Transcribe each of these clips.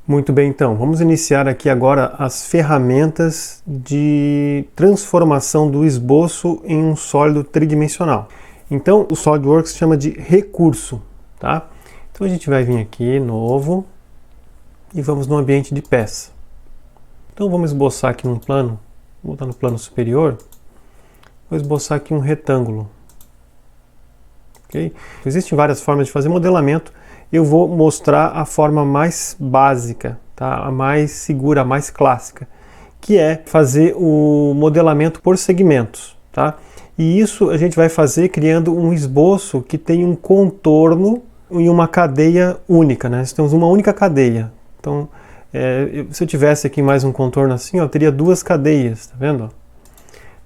Muito bem, então, vamos iniciar aqui agora as ferramentas de transformação do esboço em um sólido tridimensional. Então, o SolidWorks chama de recurso, tá? Então a gente vai vir aqui, novo, e vamos no ambiente de peça. Então vamos esboçar aqui num plano, vou botar no plano superior, vou esboçar aqui um retângulo. Okay? Existem várias formas de fazer modelamento. Eu vou mostrar a forma mais básica, tá? A mais segura, a mais clássica, que é fazer o modelamento por segmentos, tá? E isso a gente vai fazer criando um esboço que tem um contorno em uma cadeia única, né? Nós temos uma única cadeia. Então, se eu tivesse aqui mais um contorno assim, eu teria duas cadeias, tá vendo?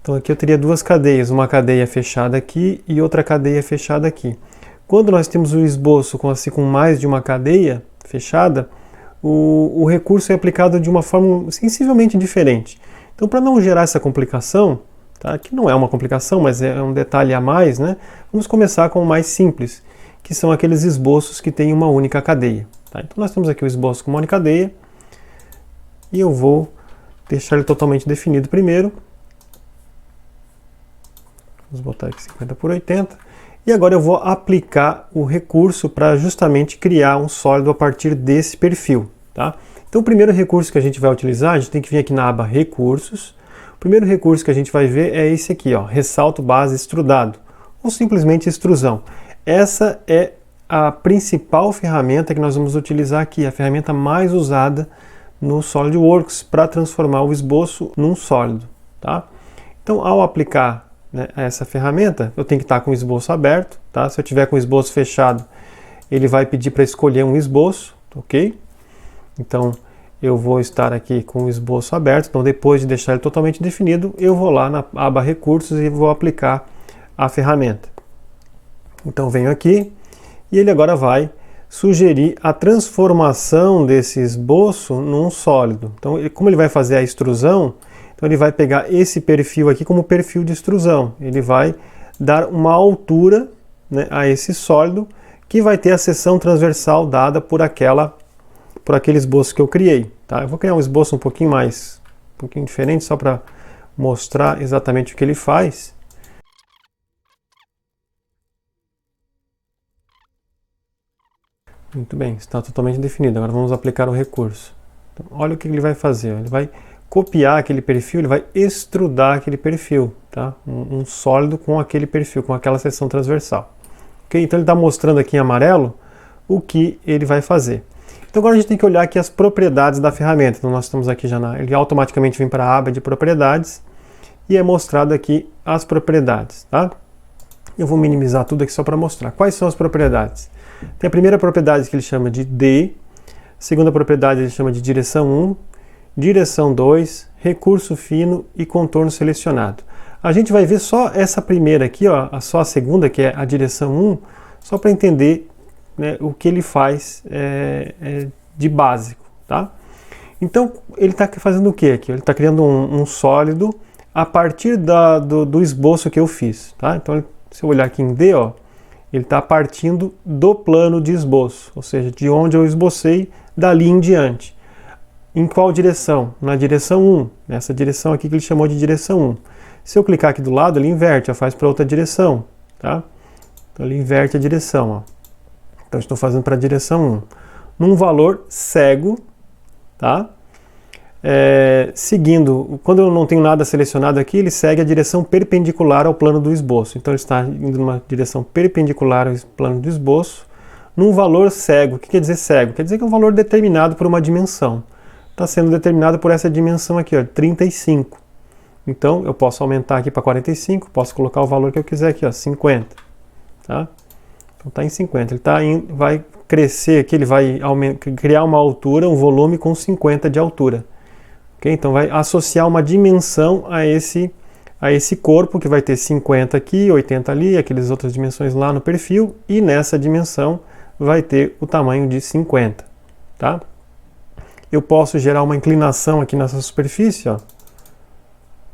Então aqui eu teria duas cadeias, uma cadeia fechada aqui e outra cadeia fechada aqui. Quando nós temos o esboço com mais de uma cadeia fechada, o recurso é aplicado de uma forma sensivelmente diferente. Então, para não gerar essa complicação, tá, que não é uma complicação, mas é um detalhe a mais, né, vamos começar com o mais simples, que são aqueles esboços que têm uma única cadeia. Tá? Então, nós temos aqui o esboço com uma única cadeia, e eu vou deixar ele totalmente definido primeiro. Vamos botar aqui 50 por 80. E agora eu vou aplicar o recurso para justamente criar um sólido a partir desse perfil. Tá? Então o primeiro recurso que a gente vai utilizar, a gente tem que vir aqui na aba Recursos. O primeiro recurso que a gente vai ver é esse aqui, ó, Ressalto Base Extrudado, ou simplesmente extrusão. Essa é a principal ferramenta que nós vamos utilizar aqui, a ferramenta mais usada no SolidWorks para transformar o esboço num sólido. Tá? Então ao aplicar essa ferramenta, eu tenho que estar com o esboço aberto, tá? Se eu tiver com o esboço fechado, ele vai pedir para escolher um esboço, ok? Então, eu vou estar aqui com o esboço aberto, então depois de deixar ele totalmente definido, eu vou lá na aba Recursos e vou aplicar a ferramenta. Então, venho aqui e ele agora vai sugerir a transformação desse esboço num sólido. Então, como ele vai fazer a extrusão, então ele vai pegar esse perfil aqui como perfil de extrusão. Ele vai dar uma altura, né, a esse sólido que vai ter a seção transversal dada por aquele esboço que eu criei. Tá? Eu vou criar um esboço um pouquinho diferente só para mostrar exatamente o que ele faz. Muito bem, está totalmente definido. Agora vamos aplicar o recurso. Então, olha o que ele vai fazer. Ele vai copiar aquele perfil, ele vai extrudar aquele perfil, tá? Um sólido com aquele perfil, com aquela seção transversal. Okay? Então ele está mostrando aqui em amarelo o que ele vai fazer. Então agora a gente tem que olhar aqui as propriedades da ferramenta. Então nós estamos aqui ele automaticamente vem para a aba de propriedades e é mostrado aqui as propriedades, tá? Eu vou minimizar tudo aqui só para mostrar. Quais são as propriedades? Tem a primeira propriedade que ele chama de D, a segunda propriedade ele chama de direção 1, direção 2, recurso fino e contorno selecionado. A gente vai ver só essa primeira aqui, ó, só a segunda, que é a direção 1, só para entender, né, o que ele faz de básico. Tá? Então, ele está fazendo o que aqui? Ele está criando um sólido a partir do esboço que eu fiz. Tá? Então, se eu olhar aqui em D, ó, ele está partindo do plano de esboço, ou seja, de onde eu esbocei, dali em diante. Em qual direção? Na direção 1, nessa direção aqui que ele chamou de direção 1. Se eu clicar aqui do lado, ele inverte, faz para outra direção. Tá? Então ele inverte a direção. Ó. Então estou fazendo para a direção 1. Num valor cego, tá? Seguindo, quando eu não tenho nada selecionado aqui, ele segue a direção perpendicular ao plano do esboço. Então ele está indo numa direção perpendicular ao plano do esboço, num valor cego. O que quer dizer cego? Quer dizer que é um valor determinado por uma dimensão. Está sendo determinado por essa dimensão aqui, ó, 35. Então, eu posso aumentar aqui para 45, posso colocar o valor que eu quiser aqui, ó, 50. Tá? Então, está em 50. Ele vai crescer aqui, ele vai criar uma altura, um volume com 50 de altura. Okay? Então, vai associar uma dimensão a esse corpo, que vai ter 50 aqui, 80 ali, aquelas outras dimensões lá no perfil, e nessa dimensão vai ter o tamanho de 50. Tá? Eu posso gerar uma inclinação aqui nessa superfície, ó.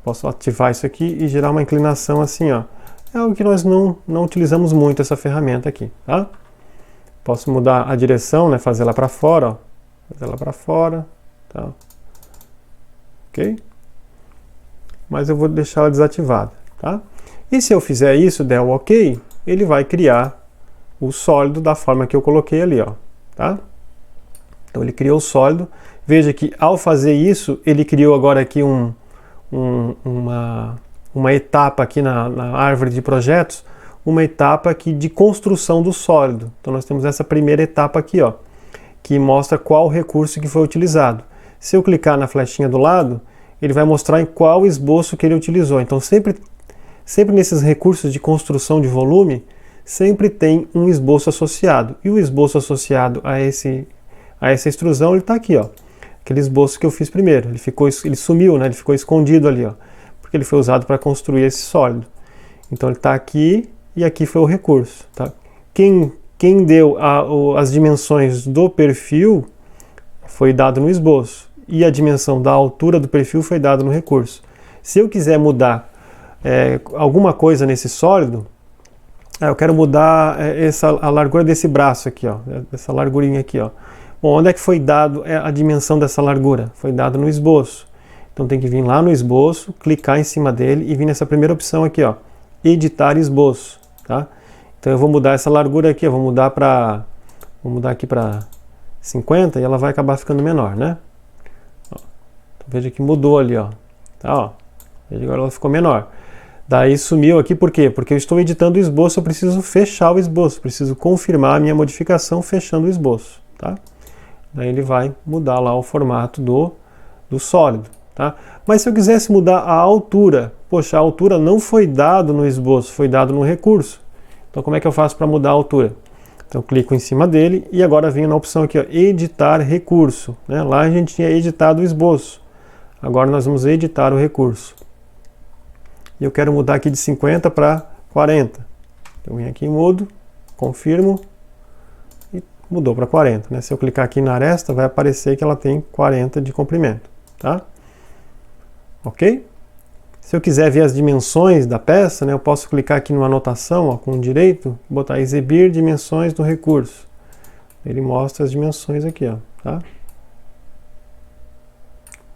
Posso ativar isso aqui e gerar uma inclinação assim, ó. É algo que nós não utilizamos muito essa ferramenta aqui, tá? Posso mudar a direção, né, fazer lá para fora, ó. fazer ela para fora, tá? Ok? Mas eu vou deixar ela desativada, tá? E se eu fizer isso, der o OK, ele vai criar o sólido da forma que eu coloquei ali, ó, tá? Então ele criou o sólido. Veja que ao fazer isso, ele criou agora aqui uma etapa aqui na árvore de projetos, uma etapa aqui de construção do sólido. Então nós temos essa primeira etapa aqui, ó, que mostra qual recurso que foi utilizado. Se eu clicar na flechinha do lado, ele vai mostrar em qual esboço que ele utilizou. Então sempre nesses recursos de construção de volume, sempre tem um esboço associado. E o esboço associado a essa extrusão, ele está aqui, ó. Aquele esboço que eu fiz primeiro. Ele sumiu, né? Ele ficou escondido ali, ó, porque ele foi usado para construir esse sólido. Então ele está aqui e aqui foi o recurso, tá? Quem deu as dimensões do perfil foi dado no esboço. E a dimensão da altura do perfil foi dada no recurso. Se eu quiser mudar alguma coisa nesse sólido, eu quero mudar a largura desse braço aqui, ó, essa largurinha aqui, ó. Bom, onde é que foi dado a dimensão dessa largura? Foi dado no esboço. Então tem que vir lá no esboço, clicar em cima dele e vir nessa primeira opção aqui, ó, editar esboço, tá? Então eu vou mudar essa largura aqui, vou mudar aqui para 50 e ela vai acabar ficando menor, né? Ó, então veja que mudou ali, ó. Tá, ó. Veja que agora ela ficou menor. Daí sumiu aqui, por quê? Porque eu estou editando o esboço, eu preciso fechar o esboço, preciso confirmar a minha modificação fechando o esboço, tá? Daí ele vai mudar lá o formato do sólido, tá? Mas se eu quisesse mudar a altura, poxa, a altura não foi dado no esboço, foi dado no recurso. Então como é que eu faço para mudar a altura? Então eu clico em cima dele e agora venho na opção aqui, ó, editar recurso, né? Lá a gente tinha editado o esboço, agora nós vamos editar o recurso. E eu quero mudar aqui de 50 para 40. Eu venho aqui em mudo, confirmo e mudou para 40, né? Se eu clicar aqui na aresta, vai aparecer que ela tem 40 de comprimento, tá? Ok? Se eu quiser ver as dimensões da peça, né, eu posso clicar aqui numa anotação, ó, com direito, botar exibir dimensões do recurso. Ele mostra as dimensões aqui, ó, tá?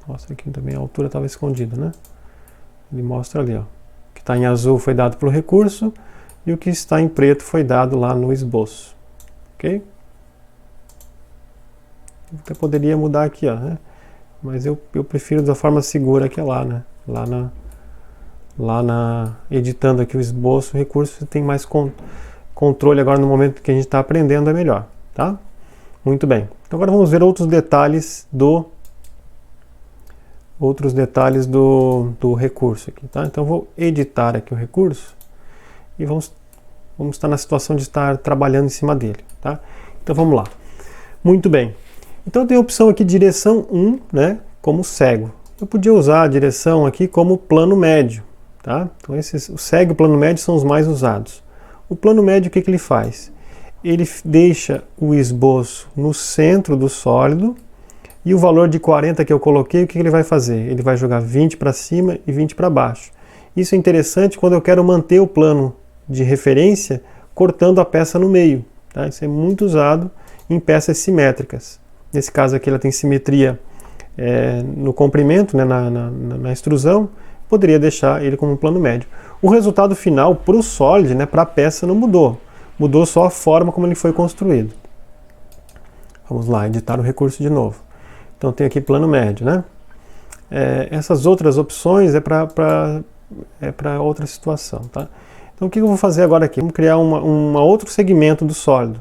Mostra aqui também, a altura estava escondida, né? Ele mostra ali, ó. O que está em azul foi dado pelo recurso e o que está em preto foi dado lá no esboço. Ok? Eu até poderia mudar aqui, ó, né? Mas eu prefiro da forma segura que é lá, né? Editando aqui o esboço, o recurso tem mais controle agora no momento que a gente está aprendendo é melhor, tá? Muito bem. Então agora vamos ver outros detalhes do recurso aqui, tá? Então eu vou editar aqui o recurso e vamos estar na situação de estar trabalhando em cima dele, tá? Então vamos lá. Muito bem. Então tem a opção aqui direção 1, né, como cego. Eu podia usar a direção aqui como plano médio, tá? Então o cego e o plano médio são os mais usados. O plano médio, o que ele faz? Ele deixa o esboço no centro do sólido. E o valor de 40 que eu coloquei, o que ele vai fazer? Ele vai jogar 20 para cima e 20 para baixo. Isso é interessante quando eu quero manter o plano de referência cortando a peça no meio, tá? Isso é muito usado em peças simétricas. Nesse caso aqui ela tem simetria no comprimento, né, na extrusão, poderia deixar ele como um plano médio. O resultado final para o sólido, né, para a peça não mudou. Mudou só a forma como ele foi construído. Vamos lá, editar o recurso de novo. Então tem aqui plano médio, né? Essas outras opções é para outra situação, tá? Então o que eu vou fazer agora aqui? Vamos criar um outro segmento do sólido.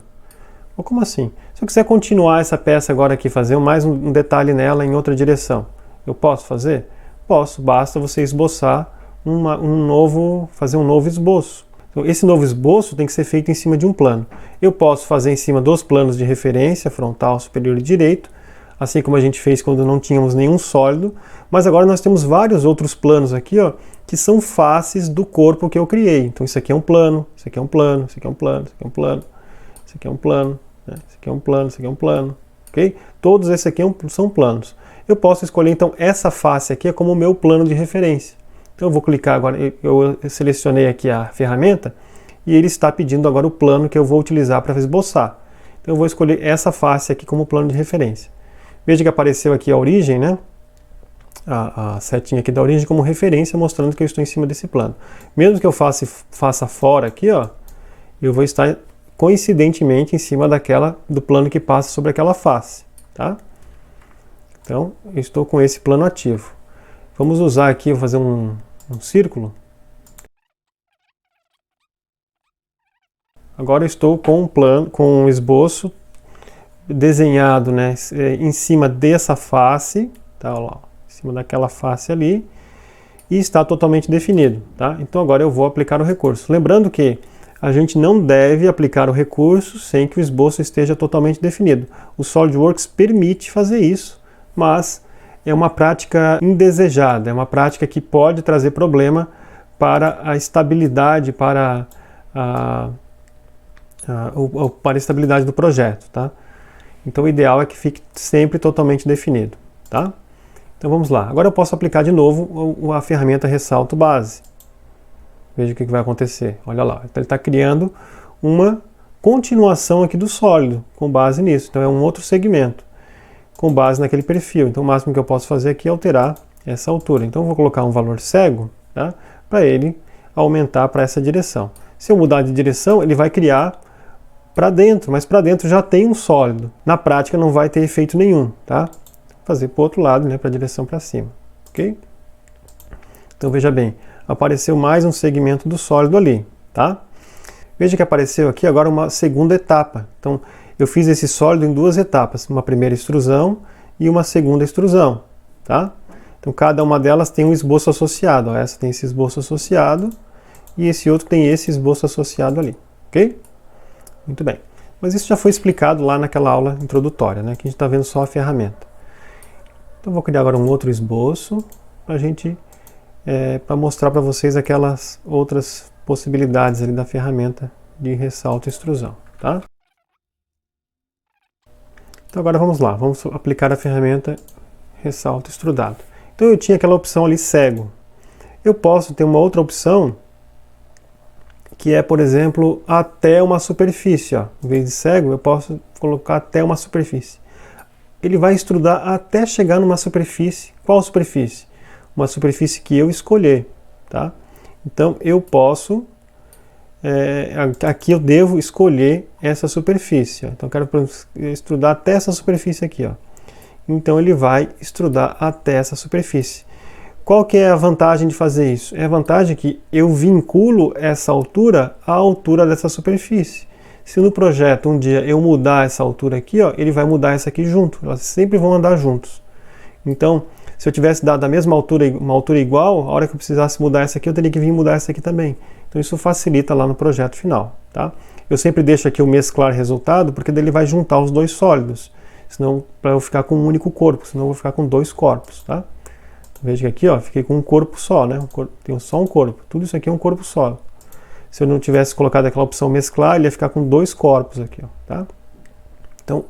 Ou como assim? Se eu quiser continuar essa peça agora aqui, fazer mais um detalhe nela em outra direção, eu posso fazer? Posso, basta você esboçar fazer um novo esboço. Então, esse novo esboço tem que ser feito em cima de um plano. Eu posso fazer em cima dos planos de referência, frontal, superior e direito, assim como a gente fez quando não tínhamos nenhum sólido, mas agora nós temos vários outros planos aqui, ó, que são faces do corpo que eu criei. Então isso aqui é um plano, isso aqui é um plano, isso aqui é um plano, isso aqui é um plano, isso aqui é um plano, né? Isso aqui é um plano, isso aqui é um plano, ok? Todos esses aqui são planos. Eu posso escolher então essa face aqui como o meu plano de referência. Então eu vou clicar agora, eu selecionei aqui a ferramenta e ele está pedindo agora o plano que eu vou utilizar para esboçar. Então eu vou escolher essa face aqui como plano de referência. Veja que apareceu aqui a origem, né? A setinha aqui da origem como referência, mostrando que eu estou em cima desse plano. Mesmo que eu faça fora aqui, ó, eu vou estar coincidentemente em cima do plano que passa sobre aquela face, tá? Então, eu estou com esse plano ativo. Vamos usar aqui, vou fazer um círculo. Agora eu estou com um esboço desenhado, né, em cima dessa face, tá, lá, em cima daquela face ali, e está totalmente definido, tá? Então agora eu vou aplicar o recurso. Lembrando que a gente não deve aplicar o recurso sem que o esboço esteja totalmente definido. O SolidWorks permite fazer isso, mas é uma prática indesejada, é uma prática que pode trazer problema para a estabilidade, para a estabilidade do projeto, tá? Então o ideal é que fique sempre totalmente definido, tá? Então vamos lá. Agora eu posso aplicar de novo a ferramenta ressalto base. Veja o que vai acontecer. Olha lá, então ele está criando uma continuação aqui do sólido com base nisso. Então é um outro segmento com base naquele perfil. Então o máximo que eu posso fazer aqui é alterar essa altura. Então eu vou colocar um valor cego, tá? Para ele aumentar para essa direção. Se eu mudar de direção, ele vai criar para dentro, mas para dentro já tem um sólido. Na prática não vai ter efeito nenhum, tá? Fazer para o outro lado, né, para a direção para cima, ok? Então veja bem, apareceu mais um segmento do sólido ali, tá? Veja que apareceu aqui agora uma segunda etapa. Então eu fiz esse sólido em duas etapas, uma primeira extrusão e uma segunda extrusão, tá? Então cada uma delas tem um esboço associado. Ó, essa tem esse esboço associado e esse outro tem esse esboço associado ali, ok? Muito bem. Mas isso já foi explicado lá naquela aula introdutória, né? Que a gente está vendo só a ferramenta. Então vou criar agora um outro esboço para mostrar para vocês aquelas outras possibilidades ali da ferramenta de ressalto e extrusão, tá? Então agora vamos lá, vamos aplicar a ferramenta ressalto extrudado. Então eu tinha aquela opção ali cego. Eu posso ter uma outra opção que é, por exemplo, até uma superfície. Ó. Em vez de cego, eu posso colocar até uma superfície. Ele vai extrudar até chegar numa superfície. Qual superfície? Uma superfície que eu escolher, tá? Então eu posso, aqui eu devo escolher essa superfície. Ó. Então eu quero extrudar até essa superfície aqui, ó. Então ele vai extrudar até essa superfície. Qual que é a vantagem de fazer isso? É a vantagem que eu vinculo essa altura à altura dessa superfície. Se no projeto um dia eu mudar essa altura aqui, ó, ele vai mudar essa aqui junto. Elas sempre vão andar juntos. Então, se eu tivesse dado a mesma altura, uma altura igual, a hora que eu precisasse mudar essa aqui, eu teria que vir mudar essa aqui também. Então isso facilita lá no projeto final, tá? Eu sempre deixo aqui o mesclar resultado, porque daí ele vai juntar os dois sólidos. Senão, para eu ficar com um único corpo, senão eu vou ficar com dois corpos, tá? Veja que aqui, ó, fiquei com um corpo só, né? Tenho só um corpo. Tudo isso aqui é um corpo só. Se eu não tivesse colocado aquela opção mesclar, ele ia ficar com dois corpos aqui, ó, tá? Então,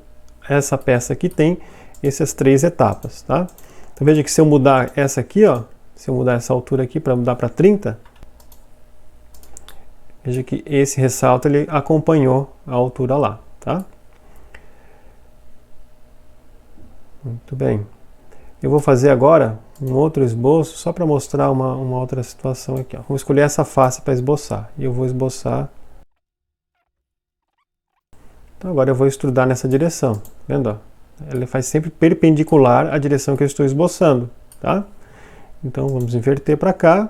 essa peça aqui tem essas três etapas, tá? Então veja que se eu mudar essa aqui, ó, se eu mudar essa altura aqui para mudar para 30, veja que esse ressalto ele acompanhou a altura lá, tá? Muito bem. Eu vou fazer agora um outro esboço só para mostrar uma outra situação aqui. Ó. Vou escolher essa face para esboçar. E eu vou esboçar. Então agora eu vou extrudar nessa direção. Tá vendo? Ó? Ele faz sempre perpendicular à direção que eu estou esboçando. Tá? Então vamos inverter para cá.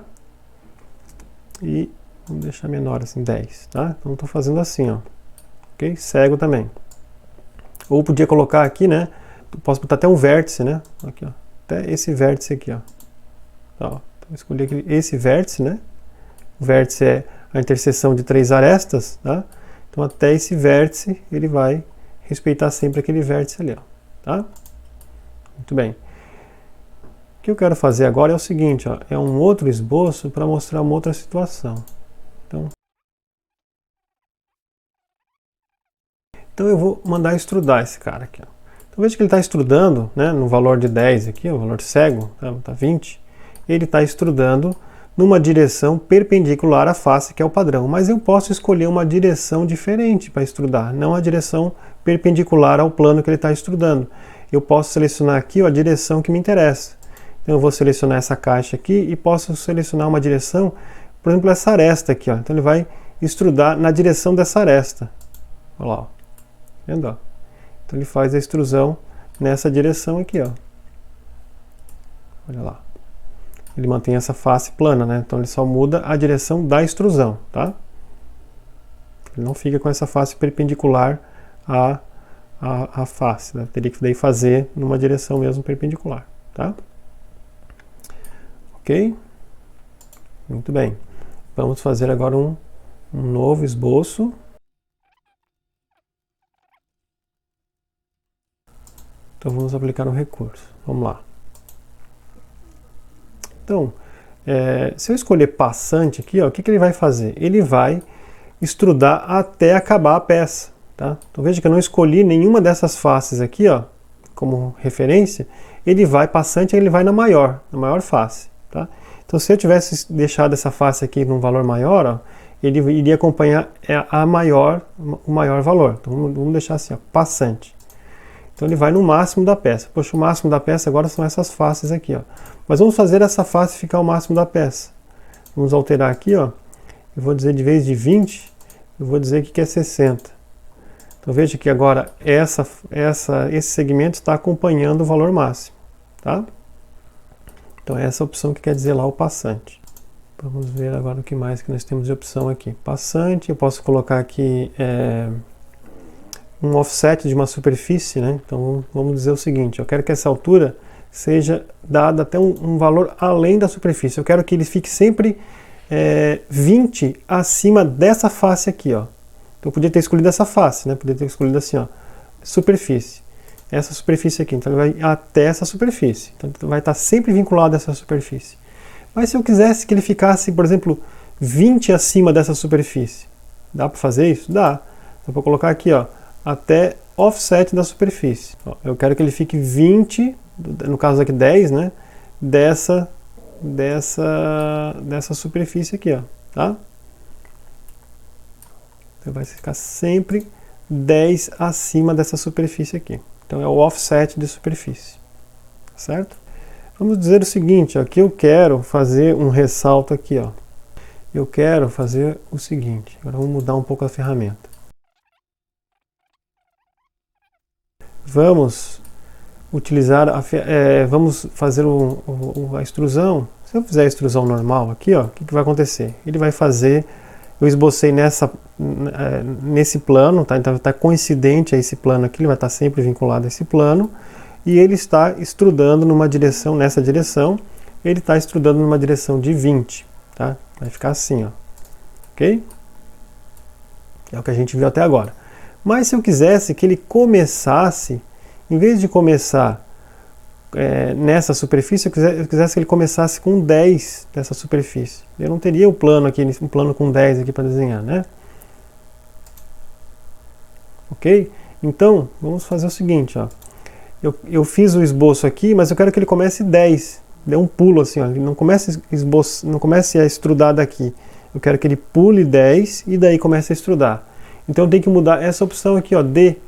E vamos deixar menor assim, 10. Tá? Então estou fazendo assim. Ó. Ok? Cego também. Ou podia colocar aqui, né? Posso botar até um vértice, né? Aqui, ó. Até esse vértice aqui, ó. Então, eu escolhi aqui esse vértice, né? O vértice é a interseção de três arestas, tá? Então até esse vértice ele vai respeitar sempre aquele vértice ali, ó. Tá? Muito bem. O que eu quero fazer agora é o seguinte, ó. É um outro esboço para mostrar uma outra situação. Então eu vou mandar extrudar esse cara aqui, ó. Então veja que ele está extrudando, né, no valor de 10 aqui, o valor cego, tá 20, ele está extrudando numa direção perpendicular à face, que é o padrão. Mas eu posso escolher uma direção diferente para extrudar, não a direção perpendicular ao plano que ele está extrudando. eu posso selecionar aqui, ó, a direção que me interessa. Então eu vou selecionar essa caixa aqui e posso selecionar uma direção, por exemplo, essa aresta aqui, ó. Então ele vai extrudar na direção dessa aresta. Olha lá, ó. Vendo, ó? Então ele faz a extrusão nessa direção aqui, ó. Olha lá. Ele mantém essa face plana, né? Então ele só muda a direção da extrusão, tá? Ele não fica com essa face perpendicular à face, né? Teria que daí fazer numa direção mesmo perpendicular, tá? Ok? Muito bem. Vamos fazer agora um novo esboço. Então vamos aplicar um recurso. Vamos lá. Então, se eu escolher passante aqui, ó, o que ele vai fazer? Ele vai extrudar até acabar a peça. Tá? Então veja que eu não escolhi nenhuma dessas faces aqui, ó, como referência. Ele vai passante, ele vai na maior face. Tá? Então se eu tivesse deixado essa face aqui num valor maior, ó, ele iria acompanhar o maior valor. Então vamos deixar assim, ó, passante. Então ele vai no máximo da peça. Poxa, o máximo da peça agora são essas faces aqui, ó. Mas vamos fazer essa face ficar o máximo da peça. Vamos alterar aqui, ó. Eu vou dizer, de vez de 20, eu vou dizer que é 60. Então veja que agora esse segmento está acompanhando o valor máximo, tá? Então é essa opção que quer dizer lá o passante. Vamos ver agora o que mais que nós temos de opção aqui. Passante, eu posso colocar aqui um offset de uma superfície, né? Então vamos dizer o seguinte, eu quero que essa altura seja dada até um valor além da superfície. Eu quero que ele fique sempre 20 acima dessa face aqui, ó. Então eu podia ter escolhido essa face, né? Podia ter escolhido assim, ó, superfície. Essa superfície aqui, então ele vai até essa superfície. Então ele vai estar sempre vinculado a essa superfície. Mas se eu quisesse que ele ficasse, por exemplo, 20 acima dessa superfície, dá para fazer isso? Dá. Então vou colocar aqui, ó, até offset da superfície. Ó, eu quero que ele fique 20, no caso aqui 10, né? Dessa superfície aqui, ó, tá? Então vai ficar sempre 10 acima dessa superfície aqui. Então é o offset de superfície, certo? Vamos dizer o seguinte, ó, que eu quero fazer um ressalto aqui, ó. Eu quero fazer o seguinte, agora vamos mudar um pouco a ferramenta. Vamos utilizar, vamos fazer a extrusão. Se eu fizer a extrusão normal aqui, ó, o que vai acontecer? Ele vai fazer, eu esbocei nesse plano, tá? Então está coincidente a esse plano aqui, ele vai estar sempre vinculado a esse plano, e ele está extrudando numa direção, nessa direção, ele está extrudando numa direção de 20, tá? Vai ficar assim, ó, ok? É o que a gente viu até agora. Mas se eu quisesse que ele começasse, em vez de começar nessa superfície, eu quisesse que ele começasse com 10 dessa superfície. Eu não teria o plano aqui, um plano com 10 aqui para desenhar, né? Ok? Então, vamos fazer o seguinte, ó. Eu fiz o esboço aqui, mas eu quero que ele comece 10. Dê um pulo assim, ó. Ele não comece a extrudar daqui. Eu quero que ele pule 10 e daí comece a extrudar. Então eu tenho que mudar essa opção aqui, ó, D.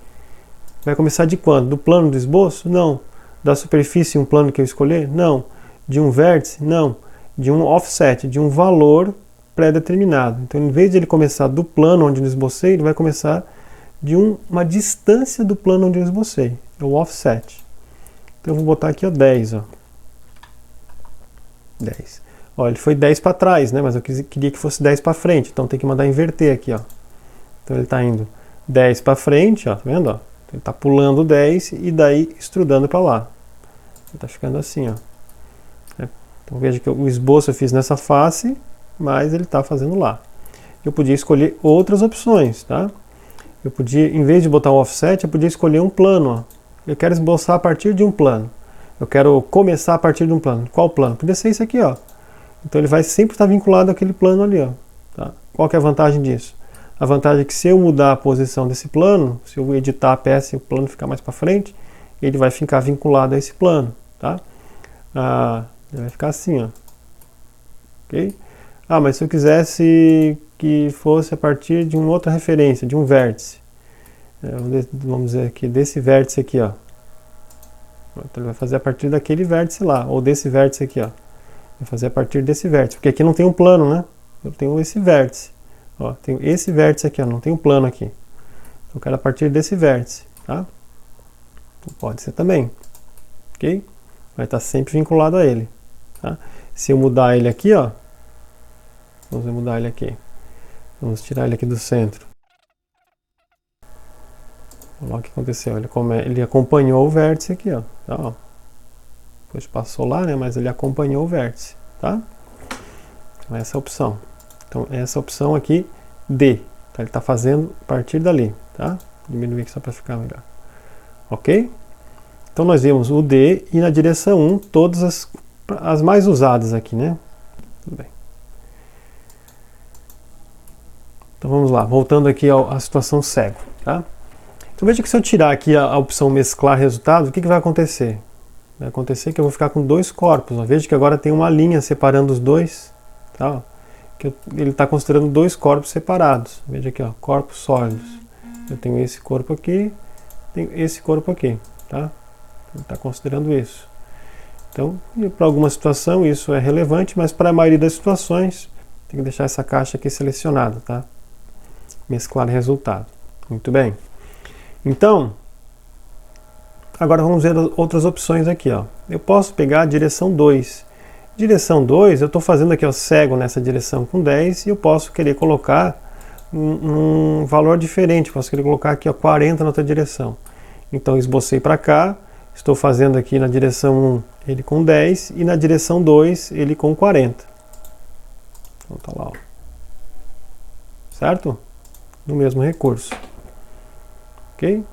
Vai começar de quando? Do plano do esboço? Não. Da superfície, um plano que eu escolher? Não. De um vértice? Não. De um offset, de um valor pré-determinado. Então, em vez de ele começar do plano onde eu esbocei, ele vai começar de uma distância do plano onde eu esbocei. É o offset. Então eu vou botar aqui, ó, 10, ó. 10. Ó, ele foi 10 para trás, né? Mas eu queria que fosse 10 para frente. Então tem que mandar inverter aqui, ó. Então ele está indo 10 para frente, ó, tá vendo? Ó? Ele está pulando 10 e daí extrudando para lá. Ele está ficando assim, ó. Então veja que o esboço eu fiz nessa face, mas ele está fazendo lá. Eu podia escolher outras opções, tá? Eu podia, em vez de botar um offset, eu podia escolher um plano, ó. Eu quero esboçar a partir de um plano. Eu quero começar a partir de um plano. Qual plano? Podia ser isso aqui, ó. Então ele vai sempre estar vinculado àquele plano ali, ó. Tá? Qual que é a vantagem disso? A vantagem é que se eu mudar a posição desse plano, se eu editar a peça e o plano ficar mais para frente, ele vai ficar vinculado a esse plano, tá? Ele vai ficar assim, ó. Ok? Mas se eu quisesse que fosse a partir de uma outra referência, de um vértice, vamos dizer aqui, desse vértice aqui, ó. Então ele vai fazer a partir daquele vértice lá, ou desse vértice aqui, ó. Vai fazer a partir desse vértice, porque aqui não tem um plano, né? Eu tenho esse vértice. Ó, tenho esse vértice aqui, ó, não tem um plano aqui. Então eu quero a partir desse vértice, tá? Pode ser também, ok? Vai estar sempre vinculado a ele, tá? Se eu mudar ele aqui, ó, vamos mudar ele aqui. Vamos tirar ele aqui do centro. Olha o que aconteceu. Ele acompanhou o vértice aqui, ó. Tá, ó. Depois passou lá, né? Mas ele acompanhou o vértice, tá? Então essa é a opção. Então essa opção aqui, D. Tá? Ele está fazendo a partir dali, tá? Diminuir aqui só para ficar melhor. Ok? Então nós vimos o D e na direção 1 todas as mais usadas aqui, né? Tudo bem. Então vamos lá, voltando aqui à situação cego, tá? Então veja que se eu tirar aqui a opção mesclar resultado, o que vai acontecer? Vai acontecer que eu vou ficar com dois corpos, ó. Veja que agora tem uma linha separando os dois, tá? Ele está considerando dois corpos separados. Veja aqui, ó, corpos sólidos. Eu tenho esse corpo aqui, tenho esse corpo aqui, tá? Ele está considerando isso. Então, para alguma situação isso é relevante, mas para a maioria das situações tem que deixar essa caixa aqui selecionada, tá? Mesclar resultado. Muito bem. Então, agora vamos ver outras opções aqui, ó. Eu posso pegar a direção 2. Direção 2, eu estou fazendo aqui, ó, cego nessa direção com 10 e eu posso querer colocar um valor diferente. Posso querer colocar aqui, ó, 40 na outra direção. Então, esbocei para cá, estou fazendo aqui na direção 1 ele com 10 e na direção 2 ele com 40. Então, tá lá, ó. Certo? No mesmo recurso. Ok?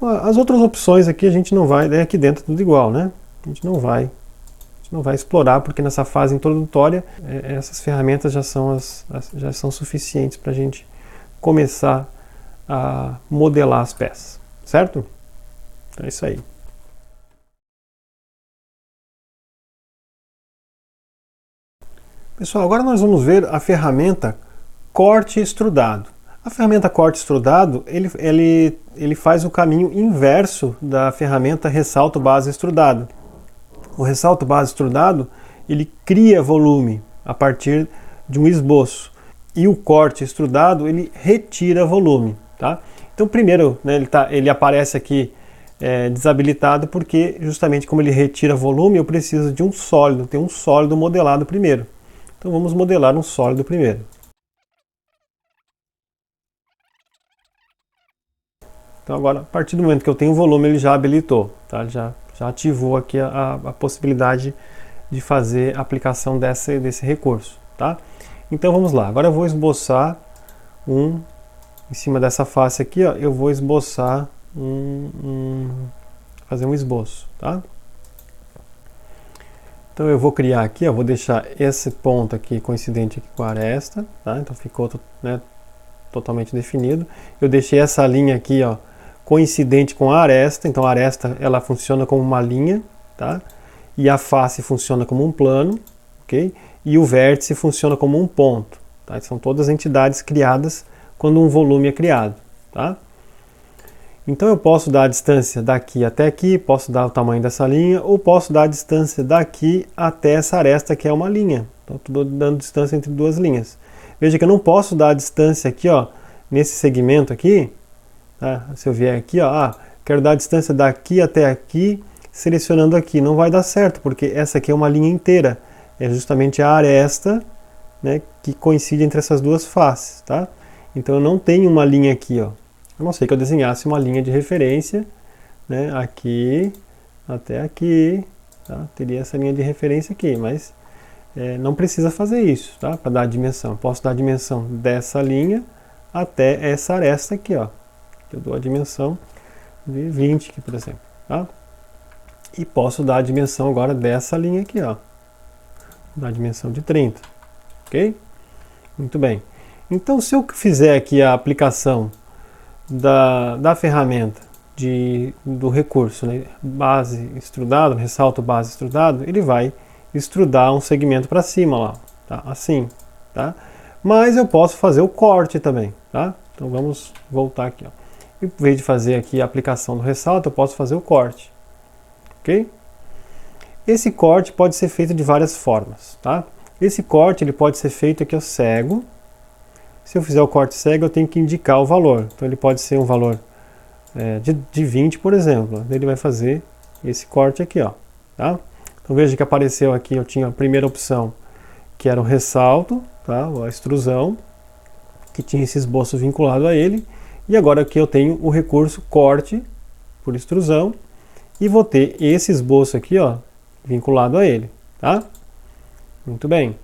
As outras opções aqui a gente não vai, aqui dentro é tudo igual, né? A gente não vai explorar, porque nessa fase introdutória essas ferramentas já são suficientes para a gente começar a modelar as peças, certo? Então é isso aí. Pessoal, agora nós vamos ver a ferramenta corte extrudado. A ferramenta corte extrudado, ele faz o caminho inverso da ferramenta ressalto base extrudado. O ressalto base extrudado, ele cria volume a partir de um esboço. E o corte extrudado, ele retira volume, tá? Então primeiro, né, ele aparece aqui desabilitado porque justamente como ele retira volume, eu preciso de um sólido, ter um sólido modelado primeiro. Então vamos modelar um sólido primeiro. Então agora, a partir do momento que eu tenho volume, ele já habilitou, tá? Já ativou aqui a possibilidade de fazer a aplicação desse recurso, tá? Então vamos lá, agora eu vou esboçar em cima dessa face aqui, ó, eu vou esboçar fazer um esboço, tá? Então eu vou criar aqui, ó, vou deixar esse ponto aqui coincidente aqui com a aresta, tá? Então ficou, né, totalmente definido. Eu deixei essa linha aqui, ó, coincidente com a aresta, então a aresta ela funciona como uma linha, tá? E a face funciona como um plano, ok? E o vértice funciona como um ponto, tá? São todas entidades criadas quando um volume é criado, tá? Então eu posso dar a distância daqui até aqui, posso dar o tamanho dessa linha, ou posso dar a distância daqui até essa aresta que é uma linha. Então estou dando distância entre duas linhas. Veja que eu não posso dar a distância aqui, ó, nesse segmento aqui. Tá? Se eu vier aqui, ó, quero dar a distância daqui até aqui, selecionando aqui. Não vai dar certo, porque essa aqui é uma linha inteira. É justamente a aresta, né, que coincide entre essas duas faces. Tá? Então eu não tenho uma linha aqui. Ó. A não ser que eu desenhasse uma linha de referência, né, aqui até aqui. Tá? Teria essa linha de referência aqui, mas não precisa fazer isso, tá? Para dar a dimensão. Eu posso dar a dimensão dessa linha até essa aresta aqui, ó. Eu dou a dimensão de 20 aqui, por exemplo, tá? E posso dar a dimensão agora dessa linha aqui, ó. Dar a dimensão de 30, ok? Muito bem. Então, se eu fizer aqui a aplicação da ferramenta do recurso, né, base extrudado, ressalto base extrudado, ele vai extrudar um segmento para cima lá, tá? Assim, tá? Mas eu posso fazer o corte também, tá? Então vamos voltar aqui, ó. Em vez de fazer aqui a aplicação do ressalto, eu posso fazer o corte. ok? Esse corte pode ser feito de várias formas, tá? Esse corte ele pode ser feito aqui, ó, cego. Se eu fizer o corte cego, eu tenho que indicar o valor. Então ele pode ser um valor de 20, por exemplo. Ele vai fazer esse corte aqui, ó, tá? Então veja que apareceu aqui, eu tinha a primeira opção, que era o ressalto, tá? A extrusão, que tinha esse esboço vinculado a ele. E agora aqui eu tenho o recurso corte por extrusão e vou ter esse esboço aqui, ó, vinculado a ele, tá? Muito bem.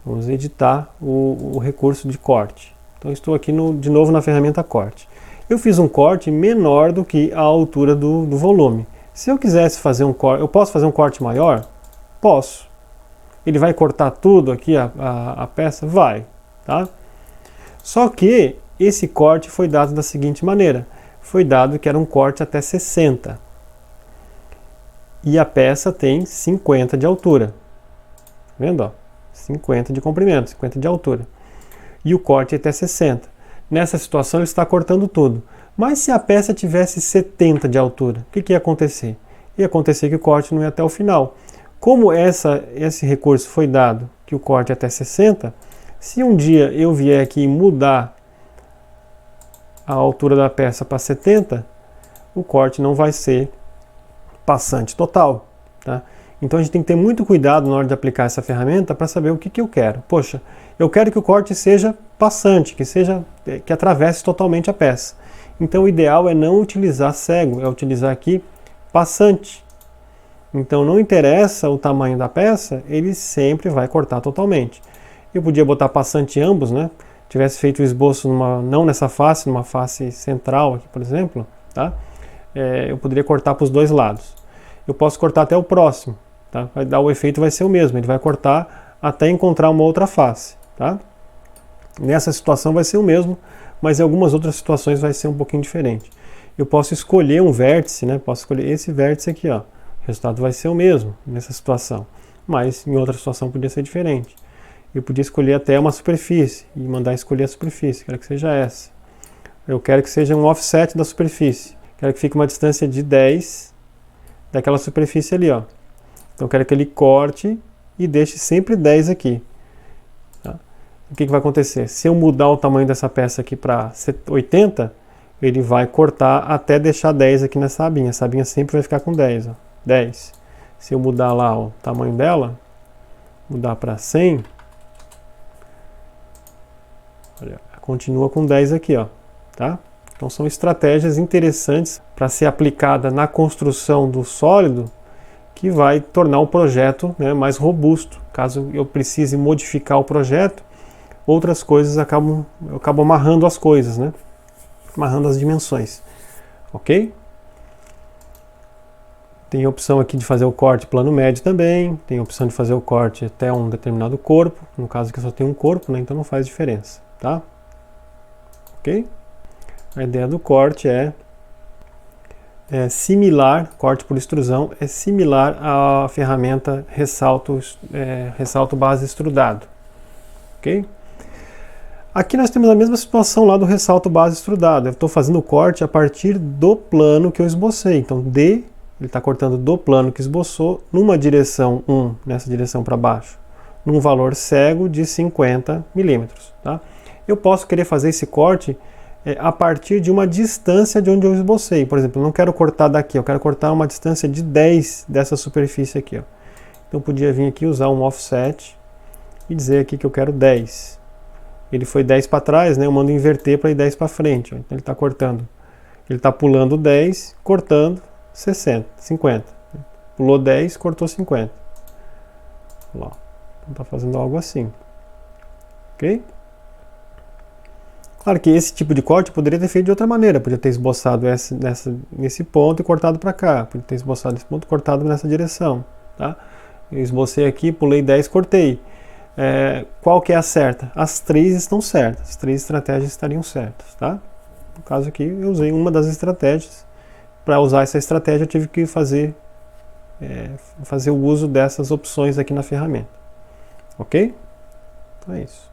Vamos editar o recurso de corte. Então estou aqui de novo na ferramenta corte. Eu fiz um corte menor do que a altura do volume. Se eu quisesse fazer um corte, eu posso fazer um corte maior? Posso. Ele vai cortar tudo aqui, a peça? Vai, tá? Só que esse corte foi dado da seguinte maneira. Foi dado que era um corte até 60. E a peça tem 50 de altura. Tá vendo? Ó? 50 de comprimento, 50 de altura. E o corte é até 60. Nessa situação ele está cortando tudo. Mas se a peça tivesse 70 de altura, o que ia acontecer? Ia acontecer que o corte não ia até o final. Como esse recurso foi dado, que o corte é até 60, se um dia eu vier aqui mudar a altura da peça para 70, o corte não vai ser passante total, tá? Então a gente tem que ter muito cuidado na hora de aplicar essa ferramenta para saber o que eu quero. Poxa, eu quero que o corte seja passante, que atravesse totalmente a peça. Então o ideal é não utilizar cego, é utilizar aqui passante. Então não interessa o tamanho da peça, ele sempre vai cortar totalmente. Eu podia botar passante ambos, né? Tivesse feito o esboço não nessa face, numa face central aqui, por exemplo, tá? Eu poderia cortar para os dois lados. Eu posso cortar até o próximo, tá? O efeito vai ser o mesmo, ele vai cortar até encontrar uma outra face, tá? Nessa situação vai ser o mesmo, mas em algumas outras situações vai ser um pouquinho diferente. Eu posso escolher um vértice, né? Posso escolher esse vértice aqui, ó. O resultado vai ser o mesmo nessa situação, mas em outra situação podia ser diferente. Eu podia escolher até uma superfície e mandar escolher a superfície, quero que seja essa. Eu quero que seja um offset da superfície, quero que fique uma distância de 10 daquela superfície ali, ó. Então eu quero que ele corte e deixe sempre 10 aqui. Tá? O que vai acontecer? Se eu mudar o tamanho dessa peça aqui para 80, ele vai cortar até deixar 10 aqui nessa abinha. Essa abinha sempre vai ficar com 10, ó. 10. Se eu mudar lá o tamanho dela, mudar para 100, olha, continua com 10 aqui, ó, tá? Então são estratégias interessantes para ser aplicada na construção do sólido, que vai tornar o projeto, né, mais robusto. Caso eu precise modificar o projeto, outras coisas eu acabo amarrando as coisas, né? Amarrando as dimensões, ok? Tem a opção aqui de fazer o corte plano médio também, tem a opção de fazer o corte até um determinado corpo, no caso que eu só tenho um corpo, né, então não faz diferença, tá? Ok? A ideia do corte é similar, corte por extrusão, é similar à ferramenta ressalto base extrudado, ok? Aqui nós temos a mesma situação lá do ressalto base extrudado. Eu estou fazendo o corte a partir do plano que eu esbocei. Então, ele está cortando do plano que esboçou numa direção 1, nessa direção para baixo, num valor cego de 50 milímetros. Tá? Eu posso querer fazer esse corte a partir de uma distância de onde eu esbocei. Por exemplo, eu não quero cortar daqui, eu quero cortar uma distância de 10 dessa superfície aqui. Ó. Então, eu podia vir aqui usar um offset e dizer aqui que eu quero 10. Ele foi 10 para trás, né? Eu mando inverter para ir 10 para frente. Ó. Então ele está cortando. Ele está pulando 10, cortando 50. Pulou 10, cortou 50. Lá. Então está fazendo algo assim. Ok? Claro que esse tipo de corte poderia ter feito de outra maneira. Podia ter esboçado nesse ponto e cortado para cá. Podia ter esboçado esse ponto e cortado nessa direção. Tá? Eu esbocei aqui, pulei 10, cortei. Qual que é a certa? As três estão certas, as três estratégias estariam certas, tá? No caso aqui, eu usei uma das estratégias. Para usar essa estratégia, eu tive que fazer o uso dessas opções aqui na ferramenta. Ok? Então é isso.